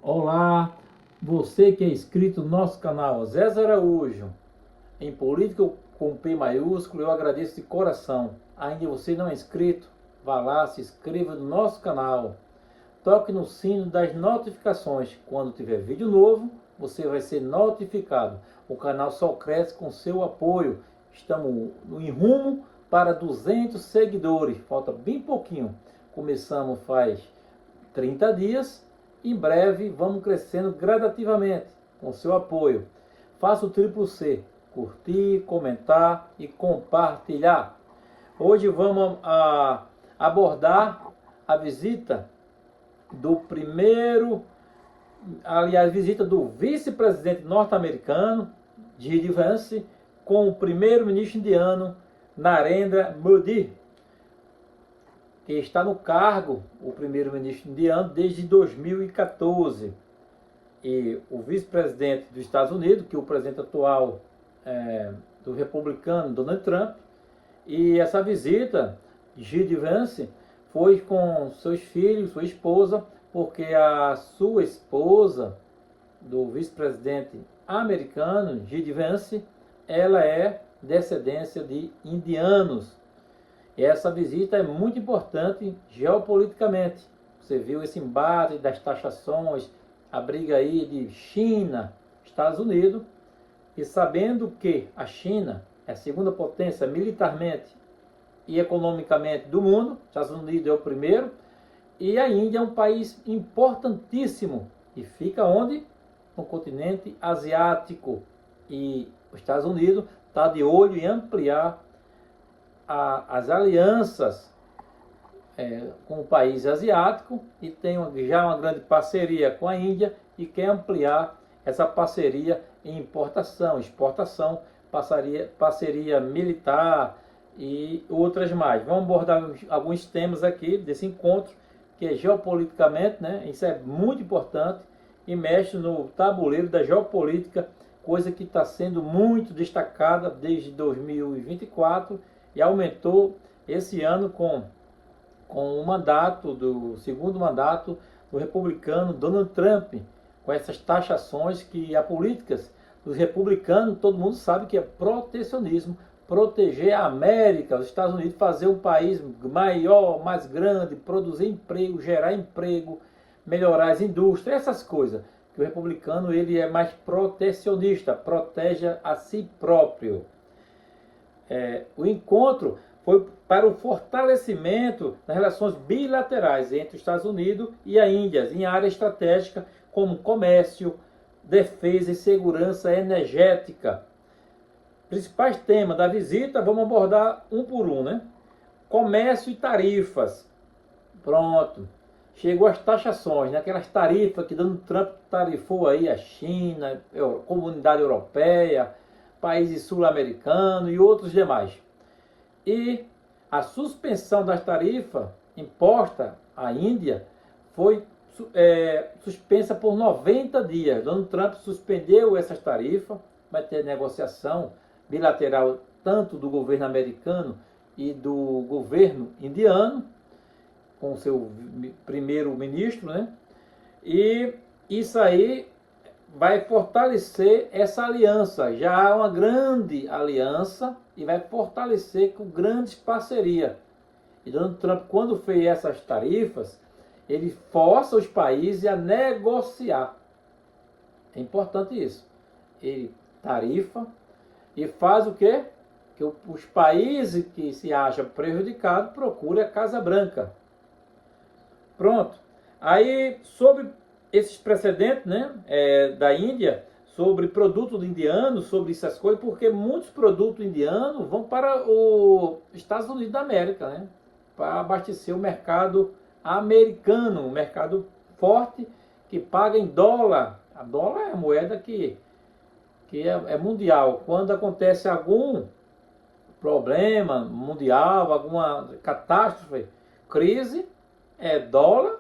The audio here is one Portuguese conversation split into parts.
Olá, você que é inscrito no nosso canal Zé Araújo, em política com P maiúsculo, eu agradeço de coração. Ainda você não é inscrito, vá lá, se inscreva no nosso canal, toque no sino das notificações. Quando tiver vídeo novo, você vai ser notificado. O canal só cresce com seu apoio. Estamos em rumo para 200 seguidores, falta bem pouquinho. Começamos faz 30 dias. Em breve vamos crescendo gradativamente com seu apoio. Faça o triplo C: curtir, comentar e compartilhar. Hoje vamos abordar a visita do visita do vice-presidente norte-americano, J.D. Vance, com o primeiro-ministro indiano, Narendra Modi, que está no cargo, o primeiro-ministro indiano, desde 2014. E o vice-presidente dos Estados Unidos, que é o presidente atual do republicano Donald Trump. E essa visita, J.D. Vance, foi com seus filhos, sua esposa, porque a sua esposa, do vice-presidente americano, J.D. Vance, ela é descendência de indianos. E essa visita é muito importante geopoliticamente. Você viu esse embate das taxações, a briga aí de China, Estados Unidos, e sabendo que a China é a segunda potência militarmente e economicamente do mundo, Estados Unidos é o primeiro, e a Índia é um país importantíssimo e fica onde? No continente asiático. E os Estados Unidos está de olho em ampliar as alianças com o país asiático e tem já uma grande parceria com a Índia e quer ampliar essa parceria em importação, exportação, parceria militar e outras mais. Vamos abordar alguns temas aqui desse encontro, que é geopoliticamente, né? Isso é muito importante e mexe no tabuleiro da geopolítica, coisa que está sendo muito destacada desde 2024 e aumentou esse ano com o segundo mandato do republicano Donald Trump, com essas taxações que as políticas dos republicanos, todo mundo sabe que é protecionismo, proteger a América, os Estados Unidos, fazer um país maior, mais grande, produzir emprego, gerar emprego, melhorar as indústrias, essas coisas. Que o republicano ele é mais protecionista, protege a si próprio. O encontro foi para o fortalecimento das relações bilaterais entre os Estados Unidos e a Índia, em áreas estratégicas como comércio, defesa e segurança energética. Principais temas da visita, vamos abordar um por um, né? Comércio e tarifas. Pronto. Chegou as taxações, né? Aquelas tarifas que Donald Trump tarifou aí a China, a Comunidade Europeia, países sul-americanos e outros demais. E a suspensão das tarifas imposta à Índia foi suspensa por 90 dias. Donald Trump suspendeu essas tarifas, vai ter negociação bilateral tanto do governo americano e do governo indiano, com o seu primeiro-ministro, né? E isso aí vai fortalecer essa aliança. Já há uma grande aliança e vai fortalecer com grandes parcerias. E Donald Trump, quando fez essas tarifas, ele força os países a negociar. É importante isso. Ele tarifa e faz o quê? Que os países que se acham prejudicados procurem a Casa Branca. Pronto. Aí, sobre esses precedentes, né, da Índia, sobre produtos indianos, sobre essas coisas, porque muitos produtos indianos vão para os Estados Unidos da América, né, para abastecer o mercado americano, um mercado forte que paga em dólar. A dólar é a moeda que é mundial. Quando acontece algum problema mundial, alguma catástrofe, crise, é dólar,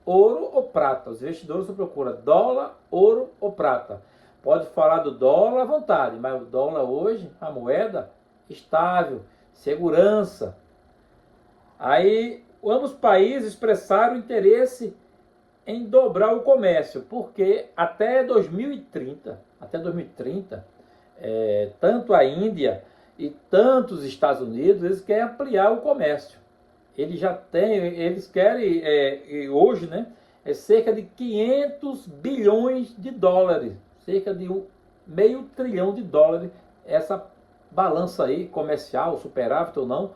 ouro ou prata. Os investidores procuram dólar, ouro ou prata. Pode falar do dólar à vontade, mas o dólar hoje, a moeda, estável, segurança. Aí, ambos países expressaram interesse em dobrar o comércio, porque até 2030, tanto a Índia e tanto os Estados Unidos, eles querem ampliar o comércio. Eles querem, hoje, né, cerca de 500 bilhões de dólares, cerca de meio trilhão de dólares, essa balança aí comercial, superávit ou não,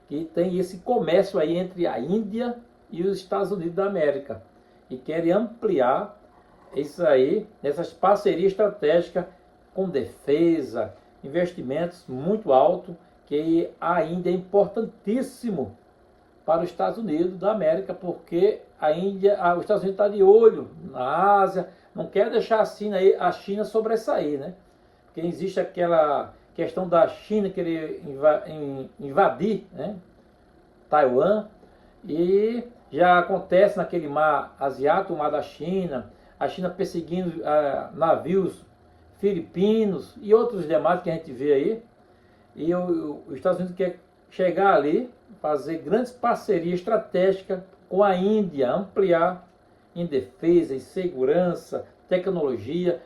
que tem esse comércio aí entre a Índia e os Estados Unidos da América. E querem ampliar isso aí, essas parcerias estratégicas com defesa, investimentos muito altos, que ainda é importantíssimo para os Estados Unidos da América, porque os Estados Unidos está de olho na Ásia, não quer deixar a China sobressair, né? Porque existe aquela questão da China querer invadir, né, Taiwan, e já acontece naquele mar asiático, o mar da China, a China perseguindo navios filipinos e outros demais que a gente vê aí, e os Estados Unidos quer chegar ali, fazer grandes parcerias estratégicas com a Índia, ampliar em defesa, em segurança, tecnologia.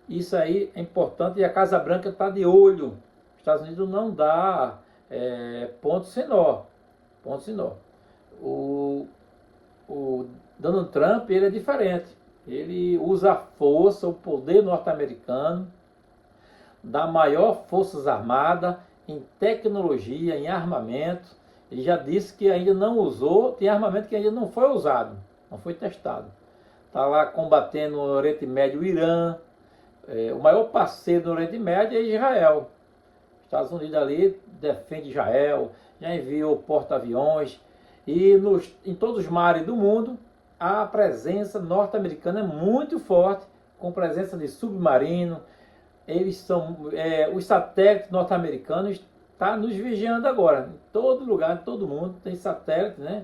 Isso aí é importante e a Casa Branca está de olho. Os Estados Unidos não dá ponto sem nó. Ponto sem nó. O Donald Trump, ele é diferente. Ele usa a força, o poder norte-americano, da maior forças armadas, em tecnologia, em armamento. Ele já disse que ainda não usou, tem armamento que ainda não foi usado, não foi testado. Está lá combatendo no Oriente Médio o Irã. O maior parceiro do Oriente Médio é Israel. Os Estados Unidos ali defende Israel, já enviou porta-aviões. E em todos os mares do mundo, a presença norte-americana é muito forte, com presença de submarino. Eles são, os satélites norte-americanos estão nos vigiando agora. Em todo lugar, em todo mundo, tem satélite, né?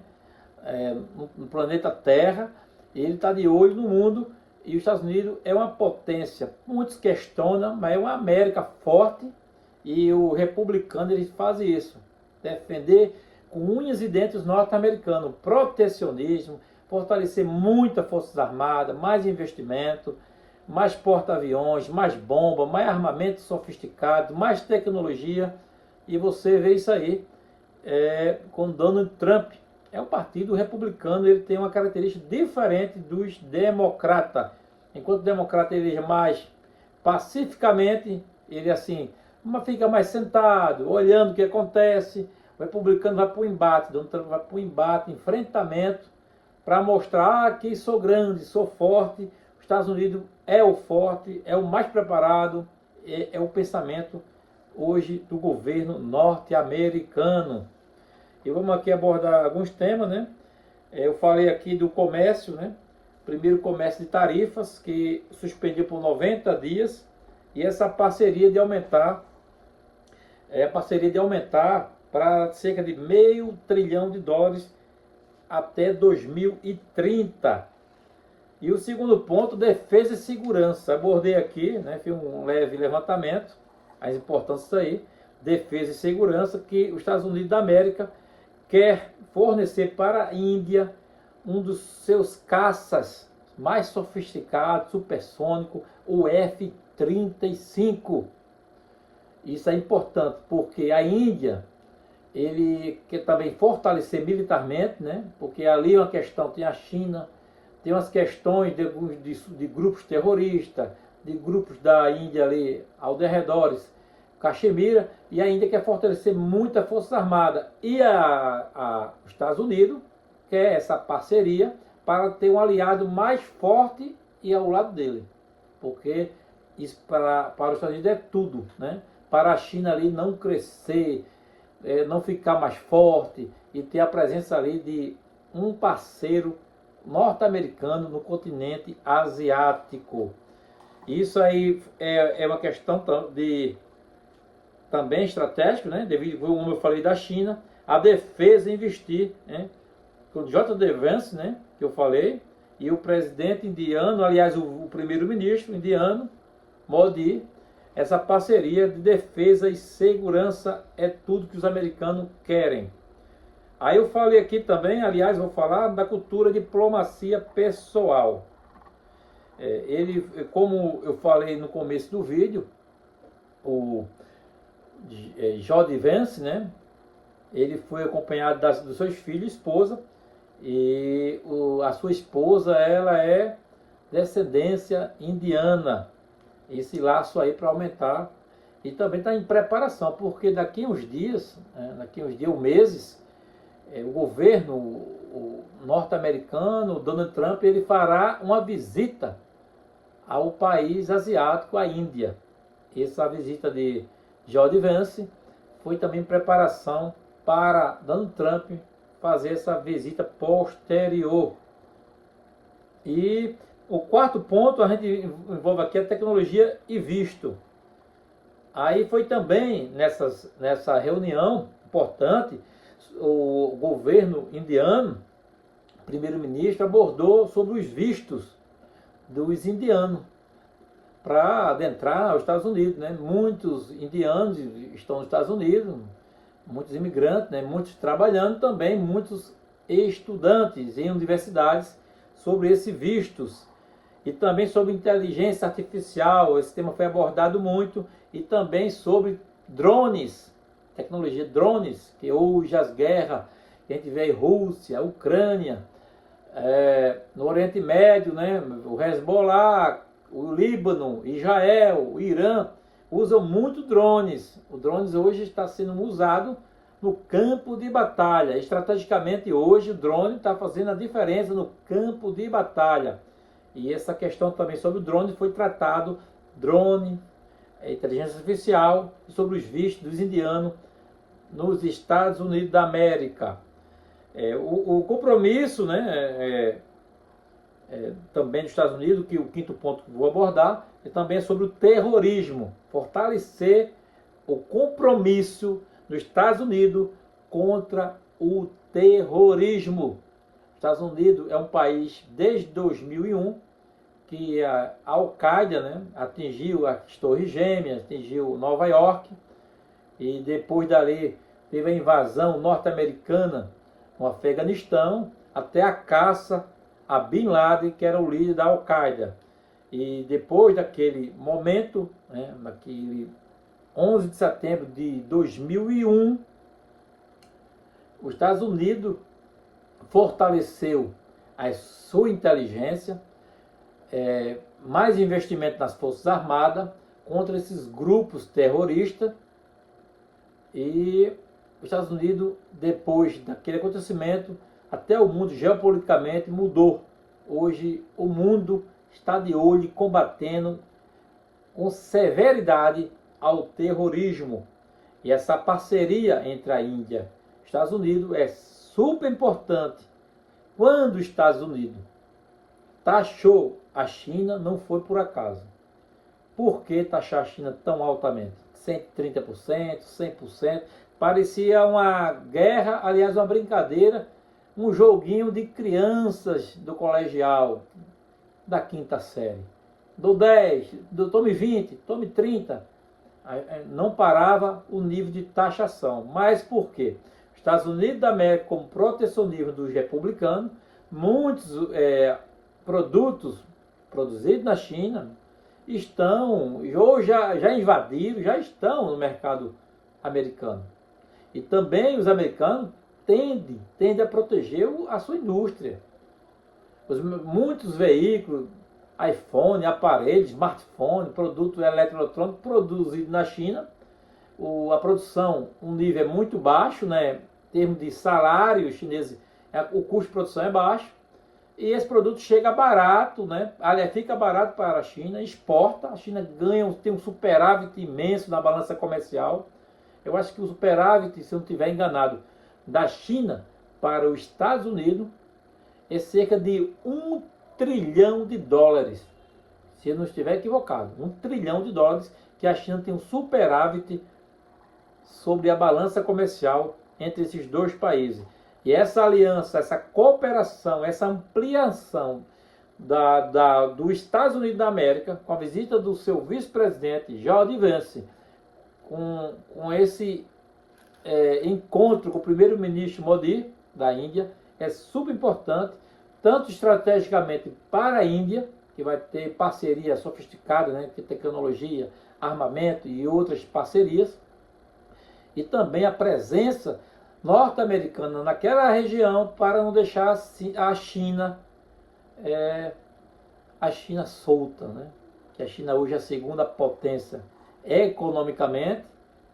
No planeta Terra. Ele está de olho no mundo. E os Estados Unidos é uma potência. Muitos questionam, mas é uma América forte. E o republicano, eles fazem isso. Defender com unhas e dentes os norte-americanos. Protecionismo, fortalecer muitas forças armadas, mais investimento, mais porta-aviões, mais bomba, mais armamento sofisticado, mais tecnologia. E você vê isso aí com Donald Trump. O partido republicano, ele tem uma característica diferente dos democratas. Enquanto o democrata ele é mais pacificamente, ele assim, fica mais sentado, olhando o que acontece. O republicano vai para o embate, Donald Trump vai para o embate, enfrentamento, para mostrar que sou grande, sou forte. Os Estados Unidos é o forte, é o mais preparado, é o pensamento hoje do governo norte-americano. E vamos aqui abordar alguns temas, né? Eu falei aqui do comércio, né? Primeiro, comércio de tarifas, que suspendiu por 90 dias. E essa parceria de aumentar, para cerca de meio trilhão de dólares até 2030. E o segundo ponto, defesa e segurança. Abordei aqui, né? Fiz um leve levantamento, as importâncias aí. Defesa e segurança, que os Estados Unidos da América quer fornecer para a Índia um dos seus caças mais sofisticados, supersônico, o F-35. Isso é importante, porque a Índia, ele quer também fortalecer militarmente, né? Porque ali é uma questão, tem a China, tem umas questões de grupos terroristas, de grupos da Índia ali ao derredores, Caxemira, e a Índia quer fortalecer muita força armada. E os Estados Unidos quer essa parceria para ter um aliado mais forte e ao lado dele. Porque isso para os Estados Unidos é tudo, né? Para a China ali não crescer, não ficar mais forte e ter a presença ali de um parceiro norte-americano no continente asiático. Isso aí é uma questão também estratégico, né? Devido, como eu falei, da China, a defesa investir, né? Com o J.D. Vance, né? Que eu falei, e o presidente indiano, aliás, o primeiro-ministro indiano, Modi, essa parceria de defesa e segurança é tudo que os americanos querem. Aí eu falei aqui também, aliás, vou falar da cultura de diplomacia pessoal. Ele, como eu falei no começo do vídeo, o J.D. Vance, né? Ele foi acompanhado dos seus filhos e esposa, e a sua esposa, ela é descendência indiana. Esse laço aí para aumentar, e também está em preparação, porque daqui uns dias, meses, o governo norte-americano, Donald Trump, ele fará uma visita ao país asiático, à Índia. Essa visita de J.D. Vance foi também preparação para Donald Trump fazer essa visita posterior. E o quarto ponto, a gente envolve aqui a tecnologia e visto. Aí foi também nessa reunião importante, o governo indiano, o primeiro-ministro, abordou sobre os vistos dos indianos para adentrar os Estados Unidos, né? Muitos indianos estão nos Estados Unidos, muitos imigrantes, né? Muitos trabalhando também, muitos estudantes em universidades sobre esses vistos. E também sobre inteligência artificial, esse tema foi abordado muito, e também sobre drones, tecnologia de drones, que hoje as guerras que a gente vê em Rússia, Ucrânia, no Oriente Médio, né, o Hezbollah, o Líbano, Israel, o Irã, usam muito drones. O drones hoje está sendo usado no campo de batalha. Estrategicamente hoje o drone está fazendo a diferença no campo de batalha. E essa questão também sobre o drone foi tratado, drone, inteligência artificial, sobre os vistos dos indianos nos Estados Unidos da América. O compromisso, né, também dos Estados Unidos, que o quinto ponto que vou abordar, também é sobre o terrorismo, fortalecer o compromisso dos Estados Unidos contra o terrorismo. Os Estados Unidos é um país, desde 2001, que a Al-Qaeda, né, atingiu as Torres Gêmeas, atingiu Nova York, e depois dali teve a invasão norte-americana no Afeganistão, até a caça a Bin Laden, que era o líder da Al-Qaeda. E depois daquele momento, né, naquele 11 de setembro de 2001, os Estados Unidos fortaleceu a sua inteligência, mais investimento nas Forças Armadas contra esses grupos terroristas. E os Estados Unidos, depois daquele acontecimento, até o mundo geopoliticamente mudou. Hoje o mundo está de olho combatendo com severidade ao terrorismo. E essa parceria entre a Índia e os Estados Unidos é super importante. Quando os Estados Unidos taxou a China, não foi por acaso. Por que taxar a China tão altamente? 130%, 100%. Parecia uma guerra, aliás, uma brincadeira, um joguinho de crianças do colegial, da quinta série. Do 10, tome 20, tome 30. Não parava o nível de taxação. Mas por quê? Os Estados Unidos da América, como protecionismo dos republicanos, muitos produtos produzidos na China estão, ou já invadiram, já estão no mercado americano. E também os americanos tendem a proteger a sua indústria. Muitos veículos, iPhone, aparelhos, smartphone, produto eletroeletrônico produzido na China, a produção, um nível é muito baixo, né? Em termos de salário chinês, o custo de produção é baixo, e esse produto chega barato, né? Aliás, fica barato para a China, exporta, a China tem um superávit imenso na balança comercial. Eu acho que o superávit, se eu não estiver enganado, da China para os Estados Unidos é cerca de $1 trilhão. Se eu não estiver equivocado, $1 trilhão que a China tem um superávit sobre a balança comercial entre esses dois países. E essa aliança, essa cooperação, essa ampliação dos Estados Unidos da América, com a visita do seu vice-presidente, J.D. Vance, com esse encontro com o primeiro-ministro Modi, da Índia, é super importante, tanto estrategicamente para a Índia, que vai ter parceria sofisticada, né, de tecnologia, armamento e outras parcerias, e também a presença norte-americana naquela região para não deixar a China solta, né? Que a China hoje é a segunda potência economicamente,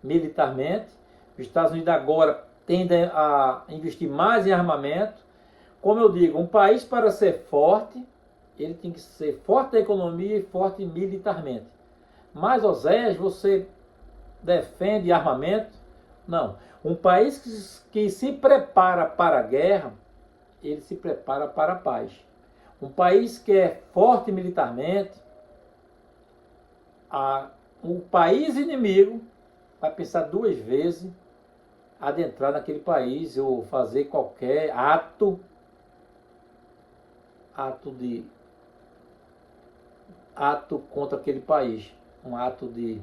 militarmente. Os Estados Unidos agora tendem a investir mais em armamento. Como eu digo, um país para ser forte, ele tem que ser forte na economia e forte militarmente. Mas, Osés, você defende armamento? Não. Um país que se prepara para a guerra, ele se prepara para a paz. Um país que é forte militarmente, o país inimigo vai pensar duas vezes adentrar naquele país ou fazer qualquer ato contra aquele país, um ato de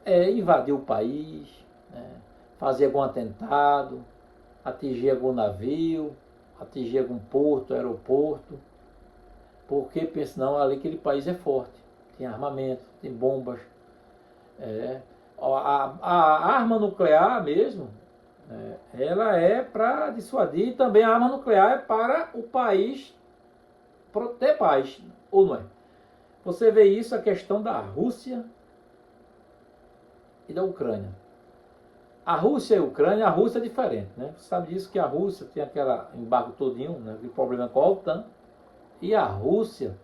invadir o país, fazer algum atentado, atingir algum navio, atingir algum porto, aeroporto, porque pensa, não, ali aquele país é forte, tem armamento, tem bombas. A arma nuclear mesmo, ela é para dissuadir, e também a arma nuclear é para o país ter paz, ou não é? Você vê isso, a questão da Rússia e da Ucrânia. A Rússia e a Ucrânia, a Rússia é diferente, né? Você sabe disso, que a Rússia tem aquele embargo todinho, né? O problema com a OTAN. E a Rússia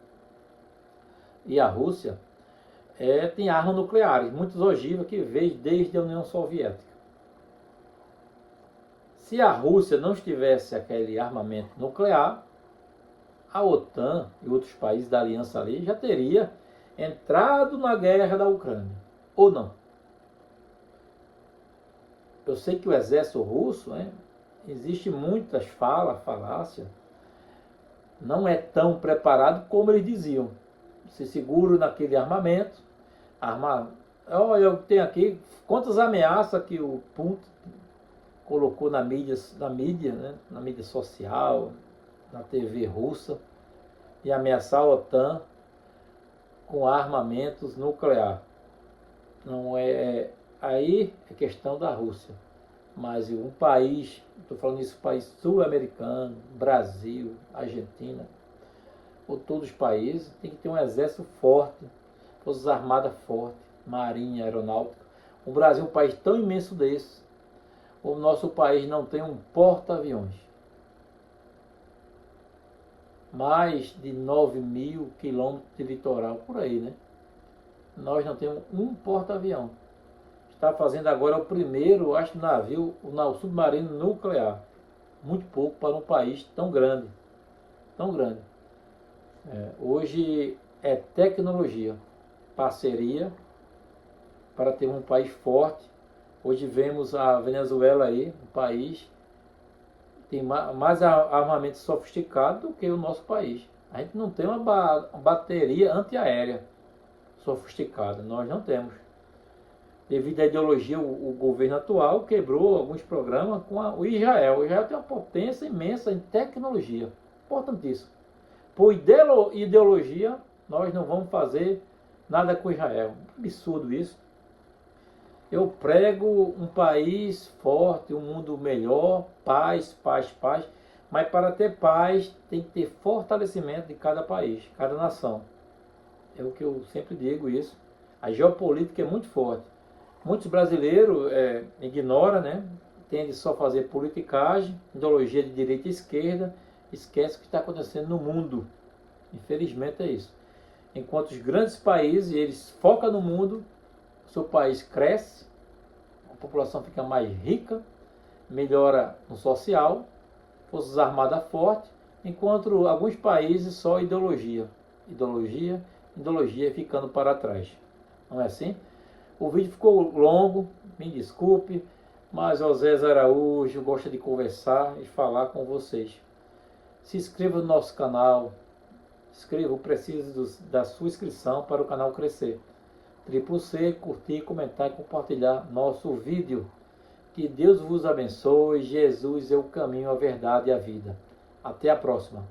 tem armas nucleares, muitas ogivas que veio desde a União Soviética. Se a Rússia não tivesse aquele armamento nuclear, a OTAN e outros países da aliança ali já teria entrado na guerra da Ucrânia, ou não? Eu sei que o exército russo, existe muitas falácias, não é tão preparado como eles diziam. Se seguro naquele armamento, eu tenho aqui quantas ameaças que o Putin colocou na mídia, né? Na mídia social, na TV russa, e ameaçar a OTAN com armamentos nucleares. Não aí é questão da Rússia. Mas um país, estou falando isso, país sul-americano, Brasil, Argentina, ou todos os países, tem que ter um exército forte, forças armadas fortes, marinha, aeronáutica. O Brasil é um país tão imenso desse. O nosso país não tem um porta-aviões. Mais de 9.000 quilômetros de litoral, por aí, né? Nós não temos um porta-avião. Está fazendo agora o primeiro, acho, navio, o submarino nuclear. Muito pouco para um país tão grande. Tão grande. Hoje é tecnologia, parceria para ter um país forte. Hoje vemos a Venezuela aí, um país que tem mais armamento sofisticado do que o nosso país. A gente não tem uma bateria antiaérea sofisticada, nós não temos. Devido à ideologia, o governo atual quebrou alguns programas com o Israel. O Israel tem uma potência imensa em tecnologia, importantíssimo. Por ideologia, nós não vamos fazer nada com Israel. Absurdo isso. Eu prego um país forte, um mundo melhor, paz, paz, paz. Mas para ter paz, tem que ter fortalecimento de cada país, cada nação. É o que eu sempre digo isso. A geopolítica é muito forte. Muitos brasileiros ignoram, né? Tendem só a fazer politicagem, ideologia de direita e esquerda, esquece o que está acontecendo no mundo. Infelizmente é isso. Enquanto os grandes países, eles focam no mundo, o seu país cresce, a população fica mais rica, melhora no social, forças armadas fortes, enquanto alguns países só ideologia, ficando para trás. Não é assim? O vídeo ficou longo, me desculpe, mas Osés Araújo gosta de conversar e falar com vocês. Se inscreva no nosso canal, eu preciso da sua inscrição para o canal crescer. C, curtir, comentar e compartilhar nosso vídeo. Que Deus vos abençoe. Jesus é o caminho, a verdade e a vida. Até a próxima.